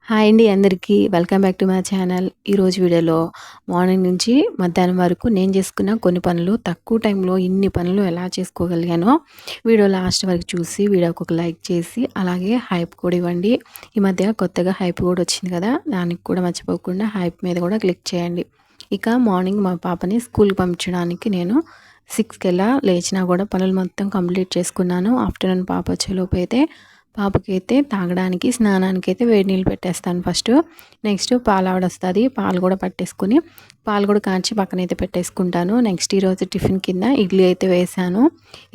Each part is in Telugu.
హాయ్ అండి అందరికీ. Welcome back to my channel. ఈరోజు వీడియోలో మార్నింగ్ నుంచి మధ్యాహ్నం వరకు నేను చేసుకున్న కొన్ని పనులు, తక్కువ టైంలో ఇన్ని పనులు ఎలా చేసుకోగలిగానో వీడియో లాస్ట్ వరకు చూసి వీడియోకి ఒక లైక్ చేసి అలాగే హైప్ కూడా ఇవ్వండి. ఈ మధ్య కొత్తగా హైప్ కూడా వచ్చింది కదా, దానికి కూడా మర్చిపోకుండా హైప్ మీద కూడా క్లిక్ చేయండి. ఇక మార్నింగ్ మా పాపని స్కూల్కి పంపించడానికి నేను 6 లేచినా కూడా పనులు మొత్తం కంప్లీట్ చేసుకున్నాను. ఆఫ్టర్నూన్ పాప వచ్చేలోపు అయితే పాపకైతే తాగడానికి, స్నానానికి అయితే వేడి నీళ్ళు పెట్టేస్తాను ఫస్ట్. నెక్స్ట్ పాలు ఆవిడ వస్తుంది, పాలు కూడా పట్టేసుకుని పాలు కూడా కాంచి పక్కనైతే పెట్టేసుకుంటాను. నెక్స్ట్ ఈరోజు టిఫిన్ కింద ఇడ్లీ అయితే వేసాను.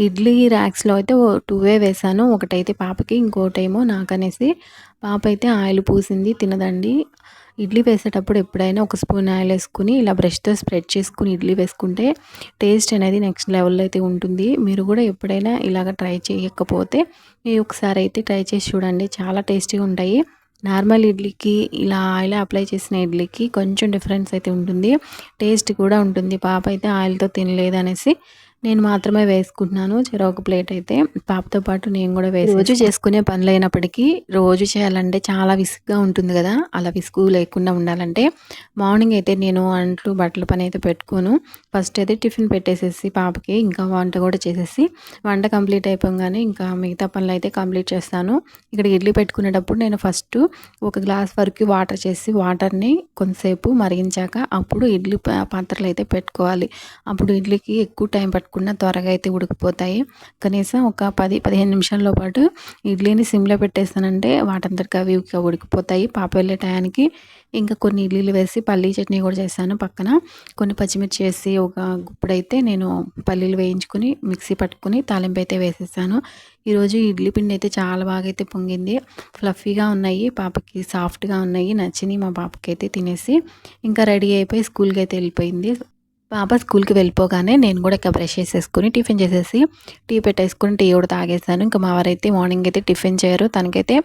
ఇడ్లీ ర్యాక్స్లో అయితే 2 వేసాను. ఒకటైతే పాపకి, ఇంకోటేమో నాకనేసి. పాప అయితే ఆయిల్ పూసింది, తినదండి. ఇడ్లీ వేసేటప్పుడు ఎప్పుడైనా ఒక స్పూన్ ఆయిల్ వేసుకుని ఇలా బ్రష్తో స్ప్రెడ్ చేసుకుని ఇడ్లీ వేసుకుంటే టేస్ట్ అనేది నెక్స్ట్ లెవెల్లో అయితే ఉంటుంది. మీరు కూడా ఎప్పుడైనా ఇలాగ ట్రై చేయకపోతే ఒకసారి అయితే ట్రై చేసి చూడండి, చాలా టేస్టీగా ఉంటాయి. నార్మల్ ఇడ్లీకి ఇలా ఆయిల్ అప్లై చేసిన ఇడ్లీకి కొంచెం డిఫరెన్స్ అయితే ఉంటుంది, టేస్ట్ కూడా ఉంటుంది. పాప అయితే ఆయిల్తో తినలేదు అనేసి నేను మాత్రమే వేసుకుంటున్నాను. చెరొక ప్లేట్ అయితే పాపతో పాటు నేను కూడా రోజు చేసుకునే పనులు అయినప్పటికీ రోజు చేయాలంటే చాలా విసుగ్గా ఉంటుంది కదా. అలా విసుగు లేకుండా ఉండాలంటే మార్నింగ్ అయితే నేను అంట్లు బట్టల పని అయితే పెట్టుకోను. ఫస్ట్ అయితే టిఫిన్ పెట్టేసేసి పాపకి ఇంకా వంట కూడా చేసేసి వంట కంప్లీట్ అయిపోగానే ఇంకా మిగతా పనులు అయితే కంప్లీట్ చేస్తాను. ఇక్కడ ఇడ్లీ పెట్టుకునేటప్పుడు నేను ఫస్ట్ ఒక గ్లాస్ వరకు వాటర్ చేసి వాటర్ని కొంతసేపు మరిగించాక అప్పుడు ఇడ్లీ పాత్రలు అయితే పెట్టుకోవాలి. అప్పుడు ఇడ్లీకి ఎక్కువ టైం పట్టకుండా త్వరగా అయితే ఉడికిపోతాయి. కనీసం ఒక 10-15 నిమిషాల్లో పాటు ఇడ్లీని సిమ్లో పెట్టేస్తానంటే వాటంతటికి అవి ఉడికిపోతాయి. పాప వెళ్ళే టయానికి ఇంకా కొన్ని ఇడ్లీలు వేసి పల్లీ చట్నీ కూడా చేశాను. పక్కన కొన్ని పచ్చిమిర్చి వేసి ఒక గుప్పుడైతే నేను పల్లీలు వేయించుకుని మిక్సీ పట్టుకుని తాలింపు అయితే వేసేసాను. ఈరోజు ఇడ్లీ పిండి అయితే చాలా బాగా అయితే పొంగింది, ఫ్లఫీగా ఉన్నాయి, పాపకి సాఫ్ట్గా ఉన్నాయి, నచ్చినాయి. మా పాపకి అయితే తినేసి ఇంకా రెడీ అయిపోయి స్కూల్కి అయితే వెళ్ళిపోయింది. పాప స్కూల్కి వెళ్ళిపోగానే నేను కూడా ఇక బ్రష్ చేసేసుకుని టిఫిన్ చేసేసి టీ పెట్టేసుకుని టీ కూడా తాగేసాను. ఇంకా మా వారైతే మార్నింగ్ అయితే టిఫిన్ చేయరు, తనకైతే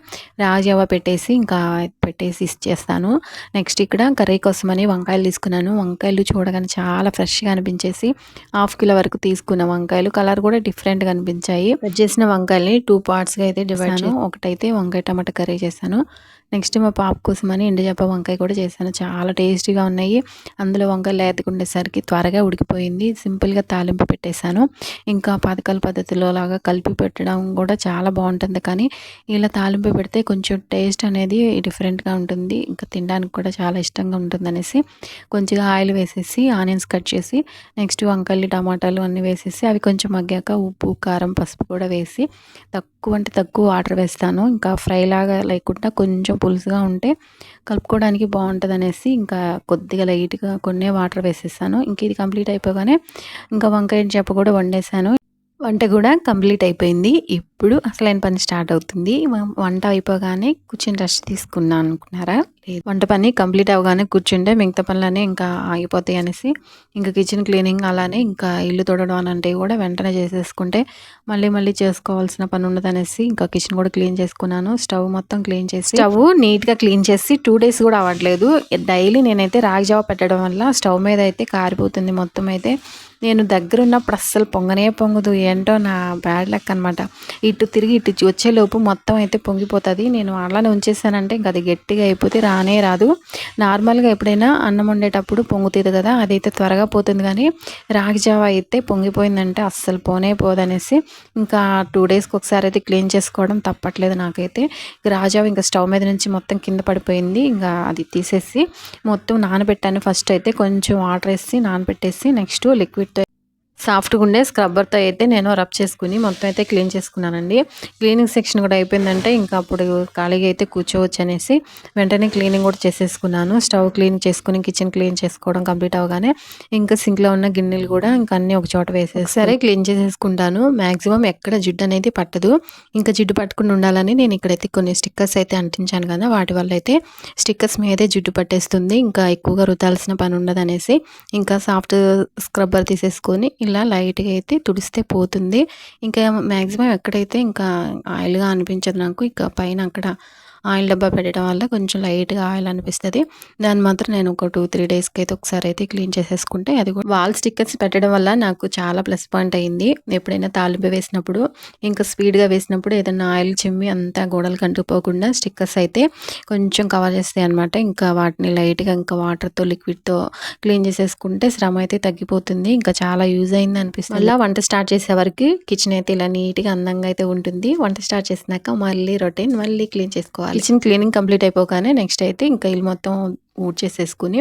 రాజావా పెట్టేసి ఇంకా పెట్టేసి ఇచ్చేస్తాను. నెక్స్ట్ ఇక్కడ కర్రీ కోసమని వంకాయలు తీసుకున్నాను. వంకాయలు చూడగానే చాలా ఫ్రెష్గా అనిపించేసి ½ కిలో వరకు తీసుకున్న వంకాయలు కలర్ కూడా డిఫరెంట్గా అనిపించాయి. కట్ చేసిన వంకాయల్ని 2 పార్ట్స్గా అయితే డివైడ్ చేశాను. ఒకటైతే వంకాయ టమాటా కర్రీ చేశాను. నెక్స్ట్ మా పాప కోసమని ఎండుచేప వంకాయ కూడా చేశాను. చాలా టేస్టీగా ఉన్నాయి. అందులో వంకాయలు లేతగా ఉండేసరికి త్వరగా ఉడికిపోయింది. సింపుల్గా తాలింపు పెట్టేశాను. ఇంకా పాతకాల పద్ధతిలో లాగా కలిపి పెట్టడం కూడా చాలా బాగుంటుంది, కానీ ఇలా తాలింపు పెడితే కొంచెం టేస్ట్ అనేది డిఫరెంట్గా ఉంటుంది, ఇంకా తినడానికి కూడా చాలా ఇష్టంగా ఉంటుంది అనేసి కొంచెం ఆయిల్ వేసేసి ఆనియన్స్ కట్ చేసి నెక్స్ట్ వంకాయలు టమాటాలు అన్నీ వేసేసి అవి కొంచెం మగ్గాక ఉప్పు కారం పసుపు కూడా వేసి తక్కువ అంటే తక్కువ వాటర్ వేస్తాను. ఇంకా ఫ్రై లాగా లేకుండా కొంచెం పులుసుగా ఉంటే కలుపుకోవడానికి బాగుంటుంది అనేసి ఇంకా కొద్దిగా లైట్గా కొన్ని వాటర్ వేసేసాను. ఇంక ఇది కంప్లీట్ అయిపోగానే ఇంకా వంకాయ చేప కూడా వండేసాను. వంట కూడా కంప్లీట్ అయిపోయింది. ఇప్పుడు అసలైన పని స్టార్ట్ అవుతుంది. వంట అయిపోగానే కూర్చొని రెస్ట్ తీసుకున్నాను అనుకున్నారా? లేదు, వంట పని కంప్లీట్ అవగానే కూర్చుంటే మిగతా పనులన్నీ ఇంకా ఆగిపోతాయి అనేసి ఇంకా కిచెన్ క్లీనింగ్ అలానే ఇంకా ఇల్లు తొడవడం అంటే కూడా వెంటనే చేసేసుకుంటే మళ్ళీ చేసుకోవాల్సిన పని ఉండదు అనేసి ఇంకా కిచెన్ కూడా క్లీన్ చేసుకున్నాను. స్టవ్ మొత్తం క్లీన్ చేసి స్టవ్ నీట్గా క్లీన్ చేసి 2 డేస్ కూడా అవ్వట్లేదు. డైలీ నేనైతే రాగి జావ పెట్టడం వల్ల స్టవ్ మీద అయితే కారిపోతుంది మొత్తం. అయితే నేను దగ్గర ఉన్నప్పుడు అస్సలు పొంగనే పొంగదు, ఏంటో నా బ్యాడ్ లక్ అనమాట. ఇటు తిరిగి ఇటు వచ్చేలోపు మొత్తం అయితే పొంగిపోతుంది. నేను అలానే ఉంచేసానంటే ఇంకా అది గట్టిగా అయిపోతే రానే రాదు. నార్మల్గా ఎప్పుడైనా అన్నం వండేటప్పుడు పొంగుతుంది కదా, అదైతే త్వరగా పోతుంది, కానీ రాగి జావ అయితే పొంగిపోయిందంటే అస్సలు పోనే పోదనేసి ఇంకా 2 డేస్కి ఒకసారి అయితే క్లీన్ చేసుకోవడం తప్పట్లేదు నాకైతే. రాగి జావ ఇంకా స్టవ్ మీద నుంచి మొత్తం కింద పడిపోయింది. ఇంకా అది తీసేసి మొత్తం నానబెట్టాను. ఫస్ట్ అయితే కొంచెం వాటర్ వేసి నానబెట్టేసి నెక్స్ట్ లిక్విడ్ సాఫ్ట్గా ఉండే స్క్రబ్బర్తో అయితే నేను రబ్ చేసుకుని మొత్తం అయితే క్లీన్ చేసుకున్నానండి. క్లీనింగ్ సెక్షన్ కూడా అయిపోయిందంటే ఇంకా అప్పుడు ఖాళీగా అయితే కూర్చోవచ్చు అనేసి వెంటనే క్లీనింగ్ కూడా చేసేసుకున్నాను. స్టవ్ క్లీన్ చేసుకుని కిచెన్ క్లీన్ చేసుకోవడం కంప్లీట్ అవగానే ఇంకా సింక్లో ఉన్న గిన్నెలు కూడా ఇంకా అన్నీ ఒక చోట వేసేసి సరే క్లీన్ చేసేసుకుంటాను. మ్యాక్సిమం ఎక్కడ జిడ్డు అనేది పట్టదు, ఇంకా జిడ్డు పట్టకుండా ఉండాలని నేను ఇక్కడైతే కొన్ని స్టిక్కర్స్ అయితే అంటించాను కదా, వాటి వల్ల అయితే స్టిక్కర్స్ మీదే జిడ్డు పట్టేస్తుంది, ఇంకా ఎక్కువగా రుద్దాల్సిన పని ఉండదు అనేసి ఇంకా సాఫ్ట్ స్క్రబ్బర్ తీసేసుకొని ఇలా లైట్గా అయితే తుడిస్తే పోతుంది. ఇంకా మ్యాక్సిమం ఎక్కడైతే ఇంకా ఆయిల్గా అనిపించదు నాకు, ఇంకా పైన అక్కడ ఆయిల్ డబ్బా పెట్టడం వల్ల కొంచెం లైట్‌గా ఆయిల్ అనిపిస్తది. దాన్ని మాత్రం నేను ఒక 2, 3 డేస్‌కి అయితే ఒకసారి అయితే క్లీన్ చేసేసుకుంటే అది కూడా వాల్ స్టిక్కర్స్ పెట్టడం వల్ల నాకు చాలా ప్లస్ పాయింట్ అయింది. ఎప్పుడైనా తాలింపు వేసినప్పుడు ఇంకా స్పీడ్‌గా వేసినప్పుడు ఏదన్నా ఆయిల్ చిమ్మి అంతా గోడలకు అంటుకుపోకుండా స్టిక్కర్స్ అయితే కొంచెం కవర్ చేస్తాయన్నమాట. ఇంకా వాటిని లైట్‌గా ఇంకా వాటర్‌తో లిక్విడ్‌తో క్లీన్ చేసేసుకుంటే శ్రమ అయితే తగ్గిపోతుంది. ఇంకా చాలా యూజ్ అయింది అనిపిస్తుంది. మళ్ళా వంట స్టార్ట్ చేసే వరకి కిచెన్ అయితే ఇలా నీట్‌గా అందంగా అయితే ఉంటుంది. వంట స్టార్ట్ చేసినాక మళ్ళీ రొటీన్ మళ్ళీ క్లీన్ చేసుకోవాలి. కిచెన్ క్లీనింగ్ కంప్లీట్ అయిపోగానే నెక్స్ట్ అయితే ఇంకా ఇల్లు మొత్తం ఊడ్చేసేసుకుని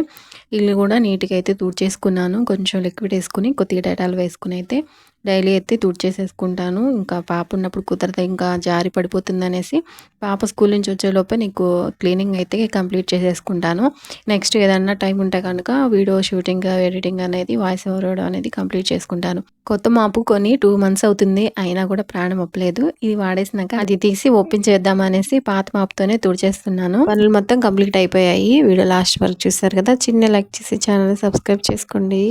ఇల్లు కూడా నీట్‌గా అయితే తుడిచేసుకున్నాను. కొంచెం లిక్విడ్ వేసుకొని కొద్దిగా డెటాల్ వేసుకొని అయితే డైలీ అయితే తుడిచేసేసుకుంటాను. ఇంకా పాప ఉన్నప్పుడు కుదరదు, ఇంకా జారి పడిపోతుందనేసి పాప స్కూల్ నుంచి వచ్చేలోపే నీకు క్లీనింగ్ అయితే కంప్లీట్ చేసేసుకుంటాను. నెక్స్ట్ ఏదన్నా టైం ఉంటే కనుక వీడియో షూటింగ్, ఎడిటింగ్ అనేది వాయిస్ ఓవర్ ఇవ్వడం అనేది కంప్లీట్ చేసుకుంటాను. కొత్త మాపు కొని 2 మంత్స్ అవుతుంది. అయినా కూడా ప్రాణం ఒప్పలేదు. ఇది వాడేసినాక అది తీసి ఓపెన్ చేద్దామనేసి పాత మాపుతోనే తుడిచేస్తున్నాను. పనులు మొత్తం కంప్లీట్ అయిపోయాయి. వీడియో లాస్ట్ వరకు చూసారు కదా. చిన్న లైక్ చేసి ఛానల్ సబ్స్క్రైబ్ చేసుకోండి.